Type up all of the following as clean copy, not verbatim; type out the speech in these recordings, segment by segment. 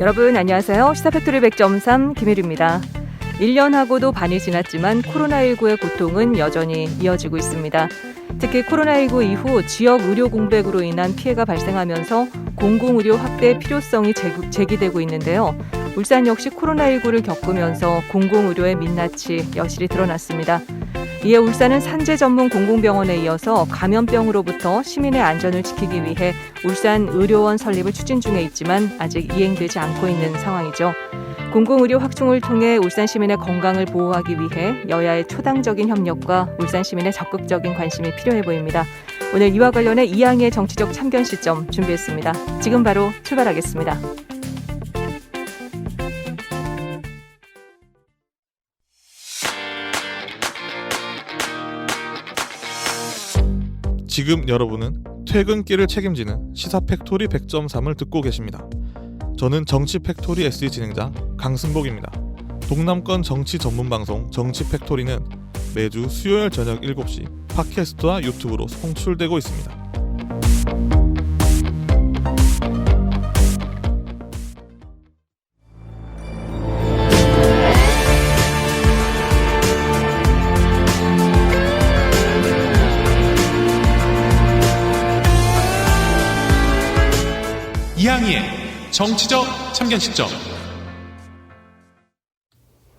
여러분 안녕하세요. 시사팩토리 100.3 김혜류입니다. 1년하고도 반이 지났지만 코로나19의 고통은 여전히 이어지고 있습니다. 특히 코로나19 이후 지역 의료 공백으로 인한 피해가 발생하면서 공공의료 확대 필요성이 제기되고 있는데요. 울산 역시 코로나19를 겪으면서 공공의료의 민낯이 여실히 드러났습니다. 이에 울산은 산재 전문 공공병원에 이어서 감염병으로부터 시민의 안전을 지키기 위해 울산 의료원 설립을 추진 중에 있지만 아직 이행되지 않고 있는 상황이죠. 공공의료 확충을 통해 울산 시민의 건강을 보호하기 위해 여야의 초당적인 협력과 울산 시민의 적극적인 관심이 필요해 보입니다. 오늘 이와 관련해 이양의 정치적 참견 시점 준비했습니다. 지금 바로 출발하겠습니다. 지금 여러분은 퇴근길을 책임지는 시사팩토리 100.3을 듣고 계십니다. 저는 정치팩토리 SE 진행자 강승복입니다. 동남권 정치 전문 방송 정치팩토리는 매주 수요일 저녁 7시 팟캐스트와 유튜브로 송출되고 있습니다. 이항희의 정치적 참견 시점.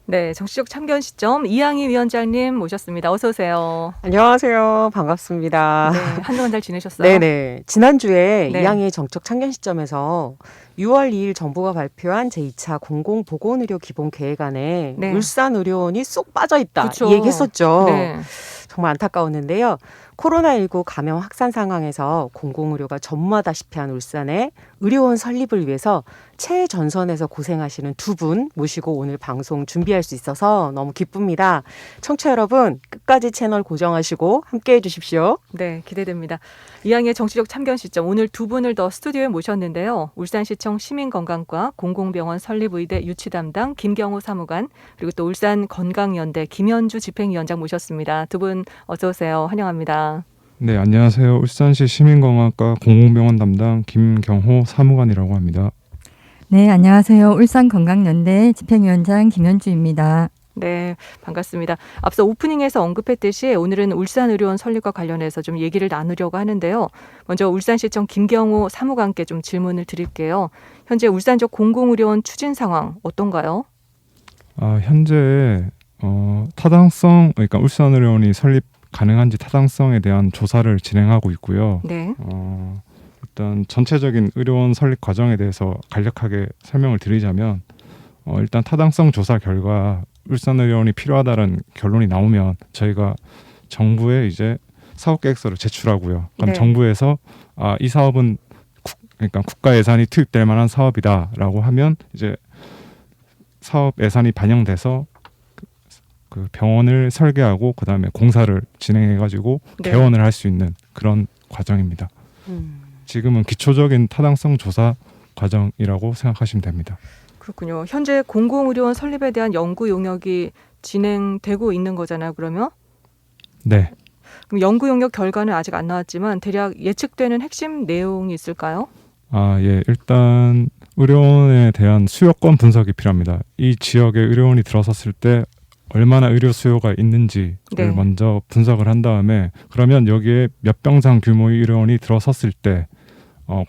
네, 정치적 참견 시점 이양희 위원장님 모셨습니다. 어서 오세요. 안녕하세요. 반갑습니다. 네, 한동안 잘 지내셨어요? 네네. 지난주에 네. 이양희의 정치적 참견 시점에서 6월 2일 정부가 발표한 제2차 공공보건의료 기본계획안에 네. 울산의료원이 쏙 빠져있다. 그쵸. 이 얘기했었죠. 네. 정말 안타까웠는데요. 코로나19 감염 확산 상황에서 공공의료가 전무하다시피 한 울산에 의료원 설립을 위해서 최전선에서 고생하시는 두 분 모시고 오늘 방송 준비할 수 있어서 너무 기쁩니다. 청취자 여러분 끝까지 채널 고정하시고 함께해 주십시오. 네, 기대됩니다. 이양의 정치적 참견 시점 오늘 두 분을 더 스튜디오에 모셨는데요. 울산시청 시민건강과 공공병원 설립의대 유치 담당 김경호 사무관 그리고 또 울산 건강연대 김현주 집행위원장 모셨습니다. 두 분 어서 오세요. 환영합니다. 네, 안녕하세요. 울산시 시민건강과 공공병원 담당 김경호 사무관이라고 합니다. 네, 안녕하세요. 울산건강연대 집행위원장 김현주입니다. 네, 반갑습니다. 앞서 오프닝에서 언급했듯이 오늘은 울산의료원 설립과 관련해서 좀 얘기를 나누려고 하는데요. 먼저 울산시청 김경호 사무관께 좀 질문을 드릴게요. 현재 울산적 공공의료원 추진 상황 어떤가요? 현재 타당성, 그러니까 울산의료원이 설립 가능한지 타당성에 대한 조사를 진행하고 있고요. 네. 일단 전체적인 의료원 설립 과정에 대해서 간략하게 설명을 드리자면 일단 타당성 조사 결과 울산의료원이 필요하다는 결론이 나오면 저희가 정부에 이제 사업 계획서를 제출하고요. 그럼 네. 정부에서 이 사업은 그러니까 국가 예산이 투입될 만한 사업이다라고 하면 이제 사업 예산이 반영돼서 그 병원을 설계하고 그다음에 공사를 진행해가지고 네. 개원을 할 수 있는 그런 과정입니다. 지금은 기초적인 타당성 조사 과정이라고 생각하시면 됩니다. 그렇군요. 현재 공공의료원 설립에 대한 연구 용역이 진행되고 있는 거잖아요. 그러면? 네. 그럼 연구 용역 결과는 아직 안 나왔지만 대략 예측되는 핵심 내용이 있을까요? 예. 일단 의료원에 대한 수요권 분석이 필요합니다. 이 지역에 의료원이 들어섰을 때 얼마나 의료 수요가 있는지를 네. 먼저 분석을 한 다음에 그러면 여기에 몇 병상 규모의 의료원이 들어섰을 때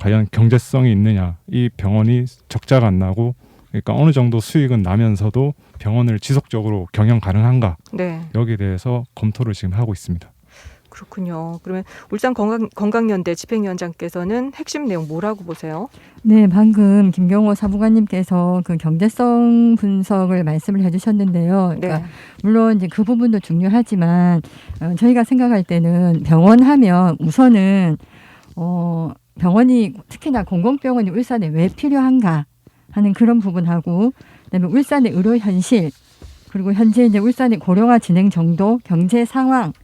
과연 경제성이 있느냐, 이 병원이 적자가 안 나고 그러니까 어느 정도 수익은 나면서도 병원을 지속적으로 경영 가능한가, 네. 여기에 대해서 검토를 지금 하고 있습니다. 그렇군요. 그러면 울산 건강연대 집행위원장께서는 핵심 내용 뭐라고 보세요? 네, 방금 김경호 사무관님께서 그 경제성 분석을 말씀을 해주셨는데요. 그러니까 네. 물론 이제 그 부분도 중요하지만 저희가 생각할 때는 병원 하면 우선은 병원이 특히나 공공병원이 울산에 왜 필요한가 하는 그런 부분하고 그다음에 울산의 의료 현실 그리고 현재 이제 울산의 고령화 진행 정도, 경제 상황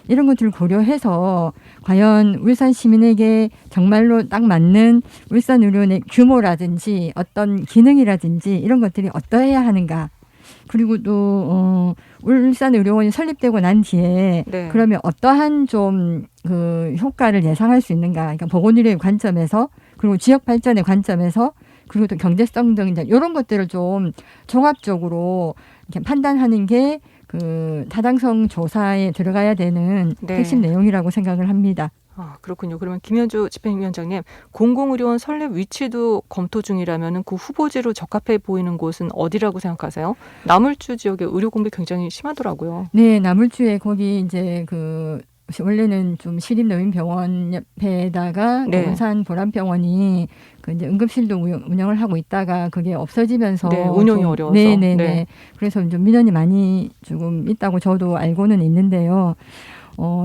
이런 것들을 고려해서 과연 울산 시민에게 정말로 딱 맞는 울산 의료원의 규모라든지 어떤 기능이라든지 이런 것들이 어떠해야 하는가. 그리고 또 울산 의료원이 설립되고 난 뒤에 네. 그러면 어떠한 좀 그 효과를 예상할 수 있는가. 그러니까 보건의료의 관점에서 그리고 지역 발전의 관점에서 그리고 또 경제성 등 이제 이런 것들을 좀 종합적으로 이렇게 판단하는 게 그 타당성 조사에 들어가야 되는 네. 핵심 내용이라고 생각을 합니다. 아, 그렇군요. 그러면 김현주 집행위원장님, 공공의료원 설립 위치도 검토 중이라면 그 후보지로 적합해 보이는 곳은 어디라고 생각하세요? 나물주 지역에 의료 공백 굉장히 심하더라고요. 네, 나물주에 거기 이제 그 원래는 좀 시립노인병원 옆에다가 네. 원산 보람병원이 그 이제 응급실도 운영을 하고 있다가 그게 없어지면서 네, 운영이 좀, 어려워서. 네네네. 네. 그래서 좀 민원이 많이 조금 있다고 저도 알고는 있는데요.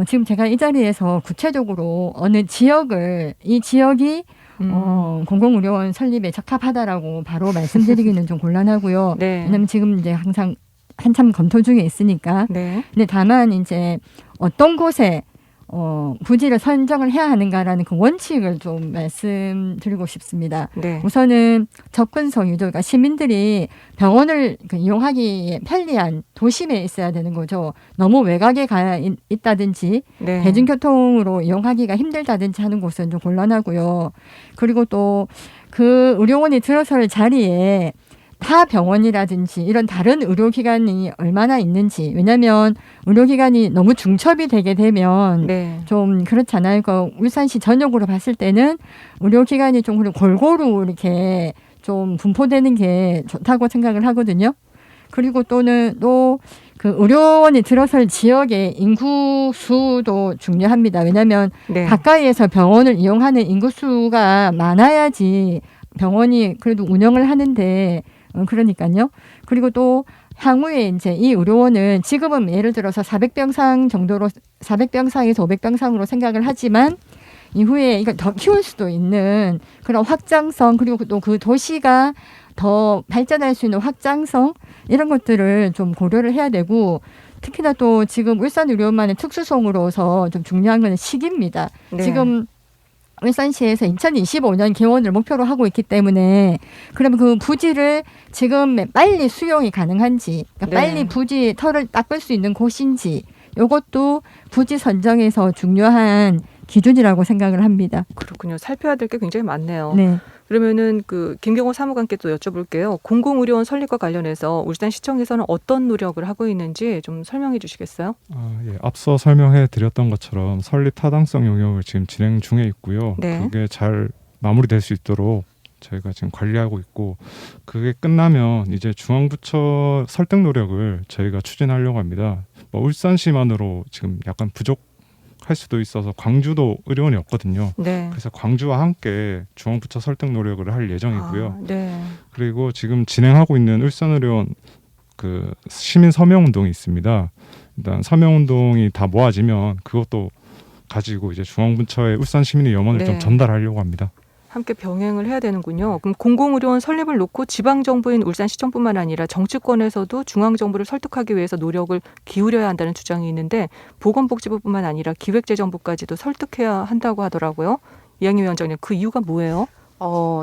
지금 제가 이 자리에서 구체적으로 어느 지역을 이 지역이 공공의료원 설립에 적합하다라고 바로 말씀드리기는 좀 곤란하고요. 네. 왜냐하면 지금 이제 항상 한참 검토 중에 있으니까. 네. 근데 다만 이제 어떤 곳에 부지를 선정을 해야 하는가라는 그 원칙을 좀 말씀드리고 싶습니다. 네. 우선은 접근성 유도, 그러니까 시민들이 병원을 이용하기에 편리한 도심에 있어야 되는 거죠. 너무 외곽에 가 있다든지 네. 대중교통으로 이용하기가 힘들다든지 하는 곳은 좀 곤란하고요. 그리고 또 그 의료원이 들어설 자리에 타 병원이라든지 이런 다른 의료기관이 얼마나 있는지. 왜냐하면 의료기관이 너무 중첩이 되게 되면 네. 좀 그렇잖아요. 그 울산시 전역으로 봤을 때는 의료기관이 좀 골고루 이렇게 좀 분포되는 게 좋다고 생각을 하거든요. 그리고 또는 또 그 의료원이 들어설 지역의 인구 수도 중요합니다. 왜냐하면 네. 가까이에서 병원을 이용하는 인구 수가 많아야지 병원이 그래도 운영을 하는데 그러니까요. 그리고 또 향후에 이제 이 의료원은 지금은 예를 들어서 400병상 정도로 400병상에서 500병상으로 생각을 하지만 이후에 이걸 더 키울 수도 있는 그런 확장성 그리고 또 그 도시가 더 발전할 수 있는 확장성 이런 것들을 좀 고려를 해야 되고 특히나 또 지금 울산의료원만의 특수성으로서 좀 중요한 건 시기입니다. 네. 지금 울산시에서 2025년 개원을 목표로 하고 있기 때문에 그러면 그 부지를 지금 빨리 수용이 가능한지 그러니까 네. 빨리 부지 털을 닦을 수 있는 곳인지 이것도 부지 선정에서 중요한 기준이라고 생각을 합니다. 그렇군요. 살펴야 될 게 굉장히 많네요. 네. 그러면은 그 김경호 사무관께 또 여쭤볼게요. 공공의료원 설립과 관련해서 울산시청에서는 어떤 노력을 하고 있는지 좀 설명해 주시겠어요? 예. 앞서 설명해 드렸던 것처럼 설립 타당성 용역을 지금 진행 중에 있고요. 네. 그게 잘 마무리될 수 있도록 저희가 지금 관리하고 있고 그게 끝나면 이제 중앙부처 설득 노력을 저희가 추진하려고 합니다. 울산시만으로 지금 약간 부족할 수도 있어서 광주도 의료원이 없거든요. 네. 그래서 광주와 함께 중앙부처 설득 노력을 할 예정이고요. 아, 네. 그리고 지금 진행하고 있는 울산의료원 그 시민 서명 운동이 있습니다. 일단 서명 운동이 다 모아지면 그것도 가지고 이제 중앙부처에 울산 시민의 염원을 네. 좀 전달하려고 합니다. 함께 병행을 해야 되는군요. 그럼 공공의료원 설립을 놓고 지방정부인 울산시청뿐만 아니라 정치권에서도 중앙정부를 설득하기 위해서 노력을 기울여야 한다는 주장이 있는데 보건복지부뿐만 아니라 기획재정부까지도 설득해야 한다고 하더라고요. 이양희 위원장님, 그 이유가 뭐예요?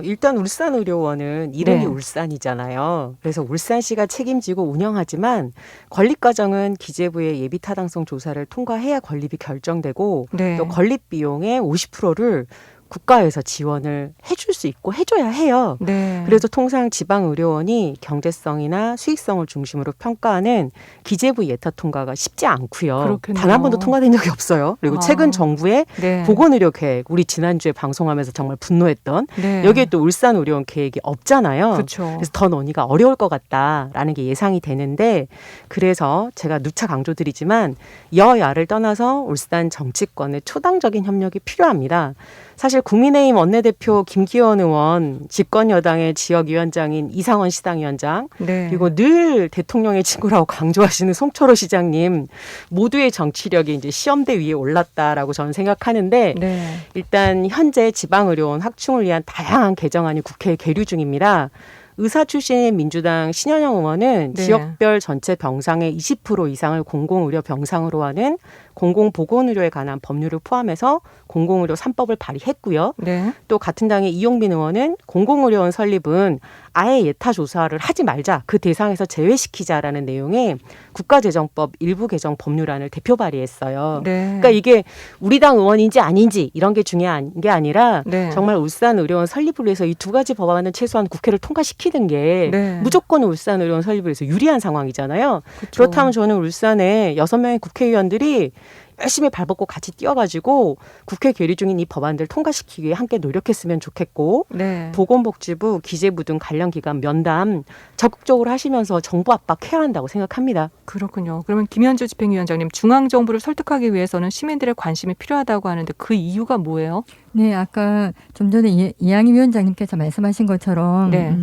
일단 울산의료원은 이름이 네. 울산이잖아요. 그래서 울산시가 책임지고 운영하지만 건립 과정은 기재부의 예비타당성 조사를 통과해야 건립이 결정되고 네. 또 건립 비용의 50%를 국가에서 지원을 해줄 수 있고 해줘야 해요. 네. 그래서 통상 지방의료원이 경제성이나 수익성을 중심으로 평가하는 기재부 예타 통과가 쉽지 않고요. 그렇겠네요. 단 한 번도 통과된 적이 없어요. 그리고 아. 최근 정부의 네. 보건의료계획, 우리 지난주에 방송하면서 정말 분노했던 네. 여기에 또 울산의료원 계획이 없잖아요. 그렇죠. 그래서 더 논의가 어려울 것 같다라는 게 예상이 되는데 그래서 제가 누차 강조드리지만 여야를 떠나서 울산 정치권의 초당적인 협력이 필요합니다. 사실 국민의힘 원내대표 김기현 의원, 집권 여당의 지역위원장인 이상원 시당위원장, 네. 그리고 늘 대통령의 친구라고 강조하시는 송철호 시장님 모두의 정치력이 이제 시험대 위에 올랐다라고 저는 생각하는데 네. 일단 현재 지방의료원 확충을 위한 다양한 개정안이 국회에 계류 중입니다. 의사 출신의 민주당 신현영 의원은 네. 지역별 전체 병상의 20% 이상을 공공의료 병상으로 하는 공공보건의료에 관한 법률을 포함해서 공공의료 3법을 발의했고요. 네. 또 같은 당의 이용빈 의원은 공공의료원 설립은 아예 예타 조사를 하지 말자, 그 대상에서 제외시키자라는 내용의 국가재정법 일부 개정 법률안을 대표 발의했어요. 네. 그러니까 이게 우리 당 의원인지 아닌지 이런 게 중요한 게 아니라 네. 정말 울산의료원 설립을 위해서 이 두 가지 법안은 최소한 국회를 통과시키는 게 네. 무조건 울산의료원 설립을 위해서 유리한 상황이잖아요. 그렇죠. 그렇다면 저는 울산에 6명의 국회의원들이 열심히 발벗고 같이 뛰어가지고 국회 계류 중인 이 법안들 통과시키기 위해 함께 노력했으면 좋겠고 네. 보건복지부, 기재부 등 관련 기관 면담 적극적으로 하시면서 정부 압박해야 한다고 생각합니다. 그렇군요. 그러면 김현주 집행위원장님, 중앙정부를 설득하기 위해서는 시민들의 관심이 필요하다고 하는데 그 이유가 뭐예요? 네, 아까 좀 전에 이양희 위원장님께서 말씀하신 것처럼 네.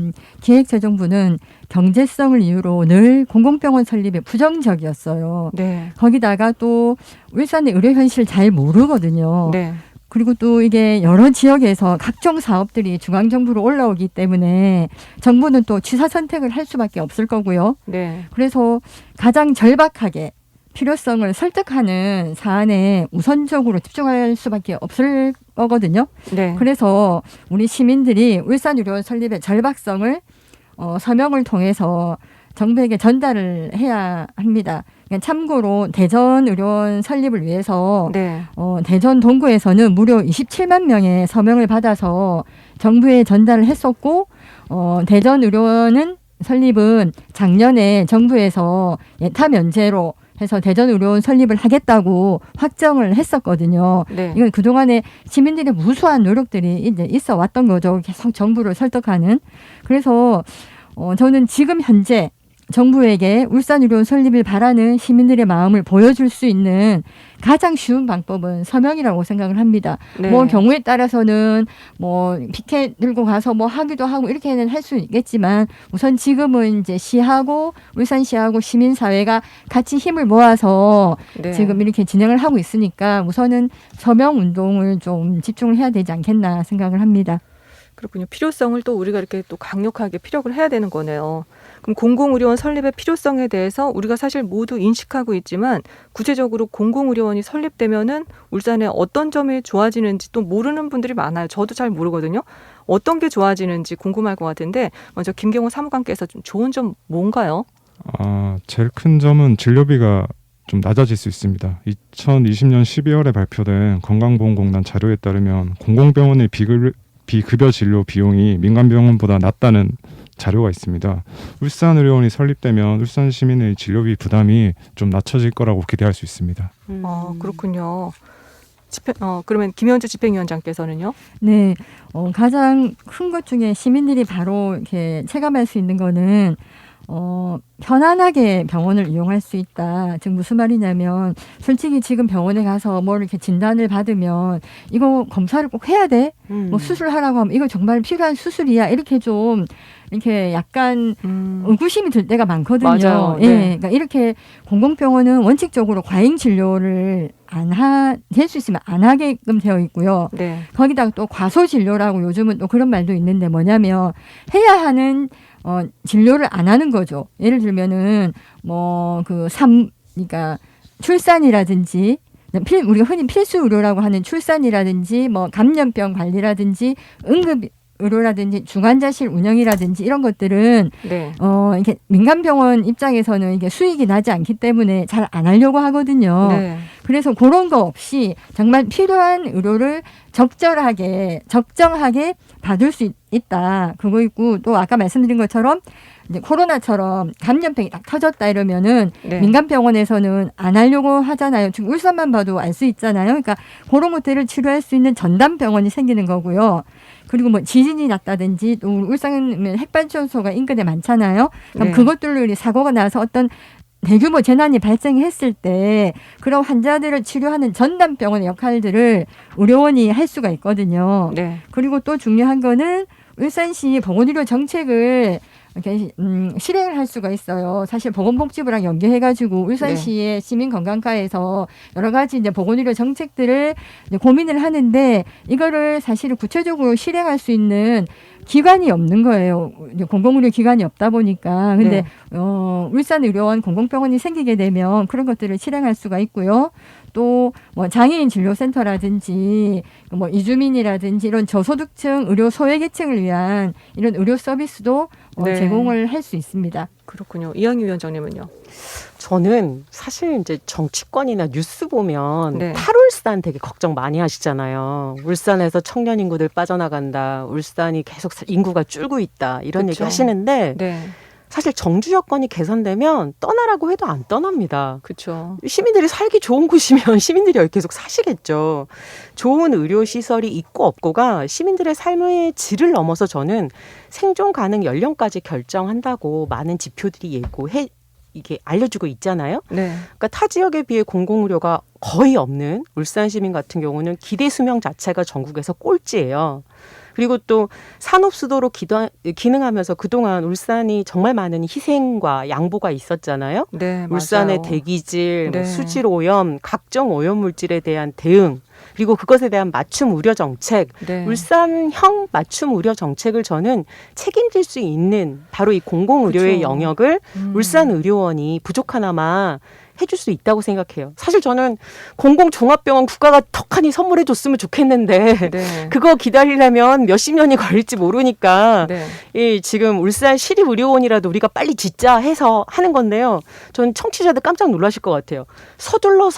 기획재정부는 경제성을 이유로 늘 공공병원 설립에 부정적이었어요. 네. 거기다가 또 울산의 의료 현실 잘 모르거든요. 네. 그리고 또 이게 여러 지역에서 각종 사업들이 중앙정부로 올라오기 때문에 정부는 또 취사 선택을 할 수밖에 없을 거고요. 네. 그래서 가장 절박하게 필요성을 설득하는 사안에 우선적으로 집중할 수밖에 없을 거거든요. 네. 그래서 우리 시민들이 울산의료원 설립의 절박성을 서명을 통해서 정부에게 전달을 해야 합니다. 그러니까 참고로 대전의료원 설립을 위해서 네. 대전 동구에서는 무려 27만 명의 서명을 받아서 정부에 전달을 했었고 대전의료원은 설립은 작년에 정부에서 예타 면제로 해서 대전의료원 설립을 하겠다고 확정을 했었거든요. 네. 이건 그동안에 시민들의 무수한 노력들이 이제 있어 왔던 거죠. 계속 정부를 설득하는. 그래서 저는 지금 현재 정부에게 울산의료원 설립을 바라는 시민들의 마음을 보여줄 수 있는 가장 쉬운 방법은 서명이라고 생각을 합니다. 네. 뭐 경우에 따라서는 뭐 피켓 들고 가서 뭐 하기도 하고 이렇게는 할 수 있겠지만 우선 지금은 이제 시하고 울산시하고 시민사회가 같이 힘을 모아서 네. 지금 이렇게 진행을 하고 있으니까 우선은 서명 운동을 좀 집중을 해야 되지 않겠나 생각을 합니다. 그렇군요. 필요성을 또 우리가 이렇게 또 강력하게 피력을 해야 되는 거네요. 그럼 공공의료원 설립의 필요성에 대해서 우리가 사실 모두 인식하고 있지만 구체적으로 공공의료원이 설립되면은 울산에 어떤 점이 좋아지는지 또 모르는 분들이 많아요. 저도 잘 모르거든요. 어떤 게 좋아지는지 궁금할 것 같은데 먼저 김경호 사무관께서 좀 좋은 점 뭔가요? 제일 큰 점은 진료비가 좀 낮아질 수 있습니다. 2020년 12월에 발표된 건강보험공단 자료에 따르면 공공병원의 비급여 진료 비용이 민간병원보다 낮다는 자료가 있습니다. 울산의료원이 설립되면 울산 시민의 진료비 부담이 좀 낮춰질 거라고 기대할 수 있습니다. 그렇군요. 그러면 김현주 집행위원장께서는요? 네, 가장 큰 것 중에 시민들이 바로 이렇게 체감할 수 있는 거는 편안하게 병원을 이용할 수 있다. 즉 무슨 말이냐면 솔직히 지금 병원에 가서 뭐 이렇게 진단을 받으면 이거 검사를 꼭 해야 돼? 뭐 수술하라고 하면 이거 정말 필요한 수술이야? 이렇게 좀 이렇게 약간 의구심이 들 때가 많거든요. 맞아요. 예, 네. 그러니까 이렇게 공공병원은 원칙적으로 과잉 진료를 될 수 있으면 안 하게끔 되어 있고요. 네. 거기다가 또 과소 진료라고 요즘은 또 그런 말도 있는데 뭐냐면 해야 하는 진료를 안 하는 거죠. 예를 들면은 그러니까 출산이라든지 우리가 흔히 필수 의료라고 하는 출산이라든지 뭐 감염병 관리라든지 응급 의료라든지 중환자실 운영이라든지 이런 것들은 네. 이렇게 민간병원 입장에서는 이게 수익이 나지 않기 때문에 잘 안 하려고 하거든요. 네. 그래서 그런 거 없이 정말 필요한 의료를 적정하게 받을 수 있다. 그거 있고 또 아까 말씀드린 것처럼 이제 코로나처럼 감염병이 딱 터졌다 이러면은 네. 민간병원에서는 안 하려고 하잖아요. 지금 울산만 봐도 알 수 있잖아요. 그러니까 그런 것들을 치료할 수 있는 전담병원이 생기는 거고요. 그리고 뭐 지진이 났다든지 또 울산은 핵발전소가 인근에 많잖아요. 그럼 네. 그것들로 사고가 나서 어떤 대규모 재난이 발생했을 때 그런 환자들을 치료하는 전담병원의 역할들을 의료원이 할 수가 있거든요. 네. 그리고 또 중요한 거는 울산시 보건의료 정책을 이렇게 실행을 할 수가 있어요. 사실 보건복지부랑 연계해가지고 울산시의 시민건강과에서 여러 가지 이제 보건의료 정책들을 이제 고민을 하는데 이거를 사실 구체적으로 실행할 수 있는 기관이 없는 거예요. 공공의료 기관이 없다 보니까. 근데 네. 울산의료원 공공병원이 생기게 되면 그런 것들을 실행할 수가 있고요. 또 뭐 장애인 진료센터라든지 뭐 이주민이라든지 이런 저소득층 의료 소외계층을 위한 이런 의료 서비스도 네. 제공을 할 수 있습니다. 그렇군요. 이양희 위원장님은요? 저는 사실 이제 정치권이나 뉴스 보면 네. 탈울산 되게 걱정 많이 하시잖아요. 울산에서 청년 인구들 빠져나간다. 울산이 계속 인구가 줄고 있다. 이런 그쵸. 얘기 하시는데 네. 사실 정주 여건이 개선되면 떠나라고 해도 안 떠납니다. 그렇죠. 시민들이 살기 좋은 곳이면 시민들이 여기 계속 사시겠죠. 좋은 의료시설이 있고 없고가 시민들의 삶의 질을 넘어서 저는 생존 가능 연령까지 결정한다고 많은 지표들이 이게 알려주고 있잖아요. 네. 그러니까 타 지역에 비해 공공의료가 거의 없는 울산 시민 같은 경우는 기대 수명 자체가 전국에서 꼴찌예요. 그리고 또 산업수도로 기능하면서 그동안 울산이 정말 많은 희생과 양보가 있었잖아요. 네, 울산의 맞아요. 대기질, 네. 수질 오염, 각종 오염물질에 대한 대응, 그리고 그것에 대한 맞춤 의료 정책, 네. 울산형 맞춤 의료 정책을 저는 책임질 수 있는 바로 이 공공의료의 그쵸. 영역을 울산의료원이 부족하나마 해줄 수 있다고 생각해요. 사실 저는 공공종합병원 국가가 턱하니 선물해 줬으면 좋겠는데 네. 그거 기다리려면 몇십 년이 걸릴지 모르니까 네. 이 지금 울산 시립의료원이라도 우리가 빨리 짓자 해서 하는 건데요. 전 청취자들 깜짝 놀라실 것 같아요. 서둘러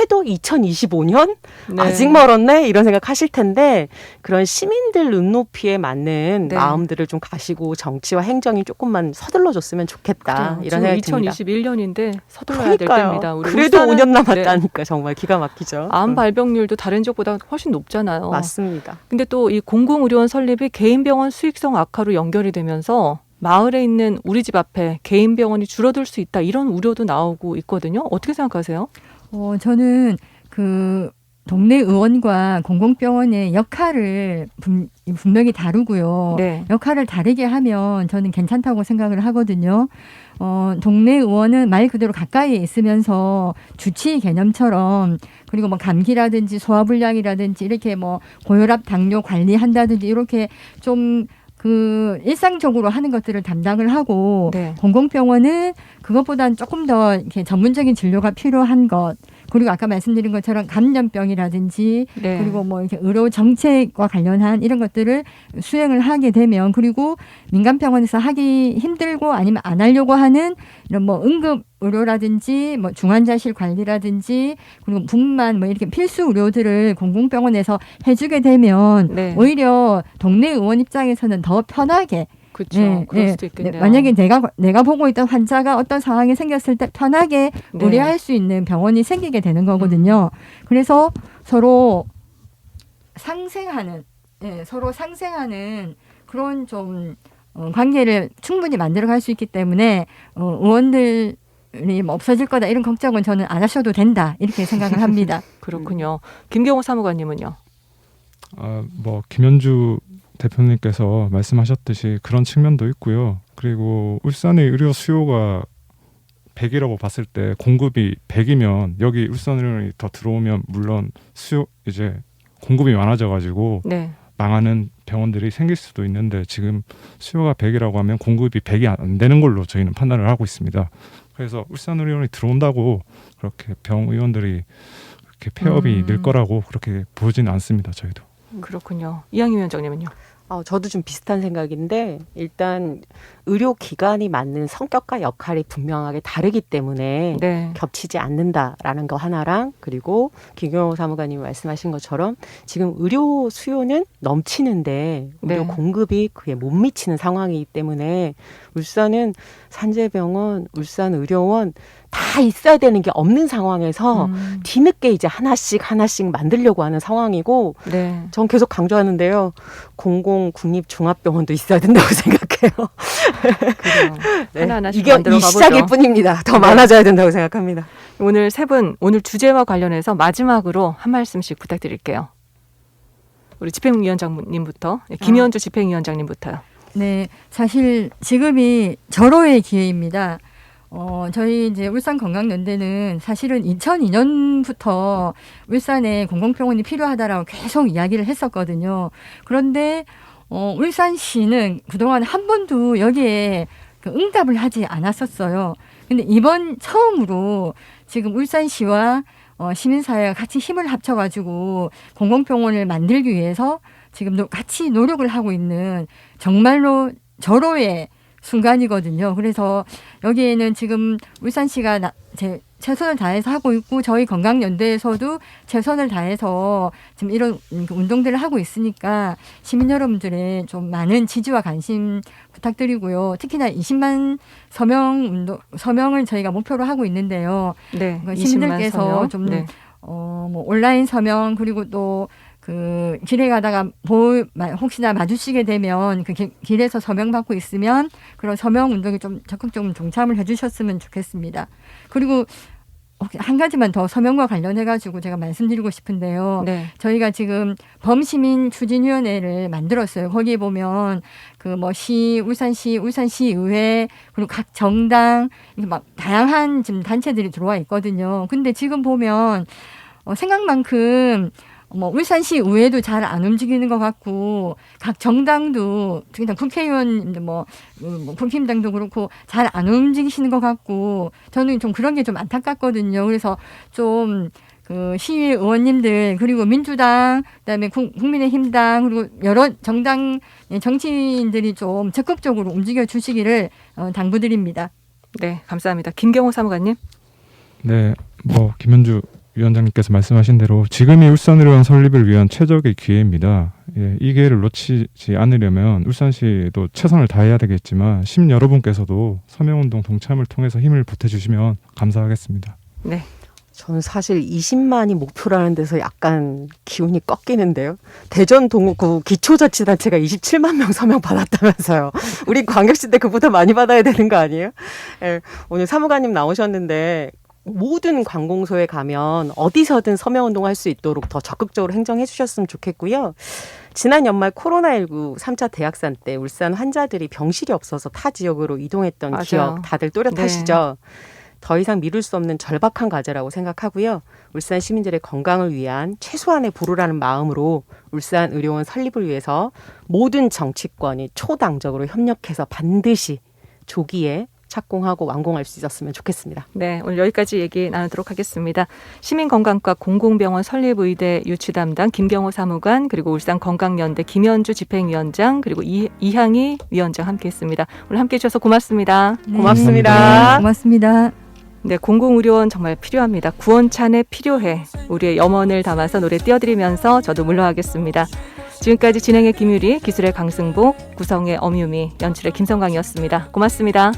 해도 2025년? 네. 아직 멀었네? 이런 생각 하실 텐데 그런 시민들 눈높이에 맞는 네. 마음들을 좀 가시고 정치와 행정이 조금만 서둘러 줬으면 좋겠다. 그래요. 이런 생각이 지금 듭니다. 2021년인데 서둘러야 될 그러니까요. 때입니다. 우리 그래도 울산은- 5년 남았다니까 네. 정말 기가 막히죠. 암 발병률도 다른 지역보다 훨씬 높잖아요. 맞습니다. 근데 또 이 공공의료원 설립이 개인병원 수익성 악화로 연결이 되면서 마을에 있는 우리 집 앞에 개인병원이 줄어들 수 있다 이런 우려도 나오고 있거든요. 어떻게 생각하세요? 저는 그 동네 의원과 공공병원의 역할을 분명히 다르고요. 네. 역할을 다르게 하면 저는 괜찮다고 생각을 하거든요. 동네 의원은 말 그대로 가까이에 있으면서 주치 개념처럼 그리고 뭐 감기라든지 소화불량이라든지 이렇게 뭐 고혈압, 당뇨 관리한다든지 이렇게 좀 그 일상적으로 하는 것들을 담당을 하고 네. 공공병원은 그것보다는 조금 더 이렇게 전문적인 진료가 필요한 것 그리고 아까 말씀드린 것처럼 감염병이라든지 네. 그리고 뭐 이렇게 의료 정책과 관련한 이런 것들을 수행을 하게 되면 그리고 민간병원에서 하기 힘들고 아니면 안 하려고 하는 이런 뭐 응급 의료라든지 뭐 중환자실 관리라든지 그리고 분만 뭐 이렇게 필수 의료들을 공공병원에서 해주게 되면 네. 오히려 동네 의원 입장에서는 더 편하게 그렇죠. 그럴 수도 있겠네요. 만약에 내가 보고 있던 환자가 어떤 상황이 생겼을 때 편하게 네. 의뢰할 수 있는 병원이 생기게 되는 거거든요. 그래서 서로 상생하는 그런 좀 관계를 충분히 만들어갈 수 있기 때문에 의원들이 뭐 없어질 거다 이런 걱정은 저는 안 하셔도 된다 이렇게 생각을 합니다. 그렇군요. 김경호 사무관님은요? 뭐 김현주 대표님께서 말씀하셨듯이 그런 측면도 있고요. 그리고 울산의 의료 수요가 100이라고 봤을 때 공급이 100이면 여기 울산의료원이 더 들어오면 물론 이제 공급이 많아져가지고 네. 망하는 병원들이 생길 수도 있는데 지금 수요가 100이라고 하면 공급이 100이 안 되는 걸로 저희는 판단을 하고 있습니다. 그래서 울산의료원이 들어온다고 그렇게 병의원들이 그렇게 폐업이 늘 거라고 그렇게 보지는 않습니다. 저희도. 그렇군요. 이양희 위원장님은요? 저도 좀 비슷한 생각인데 일단 의료기관이 맞는 성격과 역할이 분명하게 다르기 때문에 네. 겹치지 않는다라는 거 하나랑 그리고 김경호 사무관님이 말씀하신 것처럼 지금 의료 수요는 넘치는데 의료 네. 공급이 그에 못 미치는 상황이기 때문에 울산은 산재병원, 울산의료원 다 있어야 되는 게 없는 상황에서 뒤늦게 이제 하나씩 하나씩 만들려고 하는 상황이고 네. 전 계속 강조하는데요. 공공 국립 종합병원도 있어야 된다고 생각해요. 그래요. 네. 하나하나씩 이게 만들어 이 가보죠. 시작일 뿐입니다. 더 네. 많아져야 된다고 생각합니다. 오늘 세 분 오늘 주제와 관련해서 마지막으로 한 말씀씩 부탁드릴게요. 우리 집행위원장님부터 김현주 집행위원장님부터요. 네, 사실 지금이 절호의 기회입니다. 저희 이제 울산건강연대는 사실은 2002년부터 울산에 공공병원이 필요하다라고 계속 이야기를 했었거든요. 그런데 울산시는 그동안 한 번도 여기에 그 응답을 하지 않았었어요. 근데 이번 처음으로 지금 울산시와 시민사회가 같이 힘을 합쳐가지고 공공병원을 만들기 위해서 지금 같이 노력을 하고 있는 정말로 절호의 순간이거든요. 그래서 여기에는 지금 울산시가 최선을 다해서 하고 있고 저희 건강연대에서도 최선을 다해서 지금 이런 운동들을 하고 있으니까 시민 여러분들의 좀 많은 지지와 관심 부탁드리고요. 특히나 20만 서명을 저희가 목표로 하고 있는데요. 네, 시민들께서 20만 서명. 좀 네. 뭐 온라인 서명 그리고 또 그 길에 가다가 혹시나 마주치게 되면 그 길에서 서명 받고 있으면 그런 서명 운동에 좀 적극적으로 동참을 해주셨으면 좋겠습니다. 그리고 한 가지만 더 서명과 관련해가지고 제가 말씀드리고 싶은데요. 네. 저희가 지금 범시민 추진위원회를 만들었어요. 거기에 보면 그 뭐 울산시의회 그리고 각 정당 이렇게 막 다양한 지금 단체들이 들어와 있거든요. 근데 지금 보면 생각만큼 울산시 의회도 잘 안 움직이는 것 같고 각 정당도 특히나 국회의원 국힘당도 그렇고 잘 안 움직이시는 것 같고 저는 좀 그런 게 좀 안타깝거든요. 그래서 좀 그 시의 의원님들 그리고 민주당 그다음에 국민의힘당 그리고 여러 정당 정치인들이 좀 적극적으로 움직여 주시기를 당부드립니다. 네, 감사합니다. 김경호 사무관님. 네, 김현주 위원장님께서 말씀하신 대로 지금이 울산의료원 설립을 위한 최적의 기회입니다. 예, 이 기회를 놓치지 않으려면 울산시도 최선을 다해야 되겠지만 시민 여러분께서도 서명운동 동참을 통해서 힘을 보태주시면 감사하겠습니다. 네. 저는 사실 20만이 목표라는 데서 약간 기운이 꺾이는데요. 대전 동구 기초자치단체가 27만 명 서명 받았다면서요. 우리 광역시 때 그보다 많이 받아야 되는 거 아니에요? 네, 오늘 사무관님 나오셨는데 모든 관공서에 가면 어디서든 서명운동할 수 있도록 더 적극적으로 행정해 주셨으면 좋겠고요. 지난 연말 코로나19 3차 대확산 때 울산 환자들이 병실이 없어서 타 지역으로 이동했던 맞아요. 기억 다들 또렷하시죠? 더 이상 미룰 수 없는 절박한 과제라고 생각하고요. 울산 시민들의 건강을 위한 최소한의 보루라는 마음으로 울산 의료원 설립을 위해서 모든 정치권이 초당적으로 협력해서 반드시 조기에 착공하고 완공할 수 있었으면 좋겠습니다. 네, 오늘 여기까지 얘기 나누도록 하겠습니다. 시민건강과 공공병원 설립의대 유치 담당 김경호 사무관 그리고 울산건강연대 김현주 집행위원장 그리고 이향희 위원장 함께했습니다. 오늘 함께해 주셔서 고맙습니다. 네. 고맙습니다. 고맙습니다. 네, 공공의료원 정말 필요합니다. 구원찬의 필요해. 우리의 염원을 담아서 노래 띄워드리면서 저도 물러가겠습니다. 지금까지 진행의 김유리, 기술의 강승복, 구성의 엄유미, 연출의 김성광이었습니다. 고맙습니다.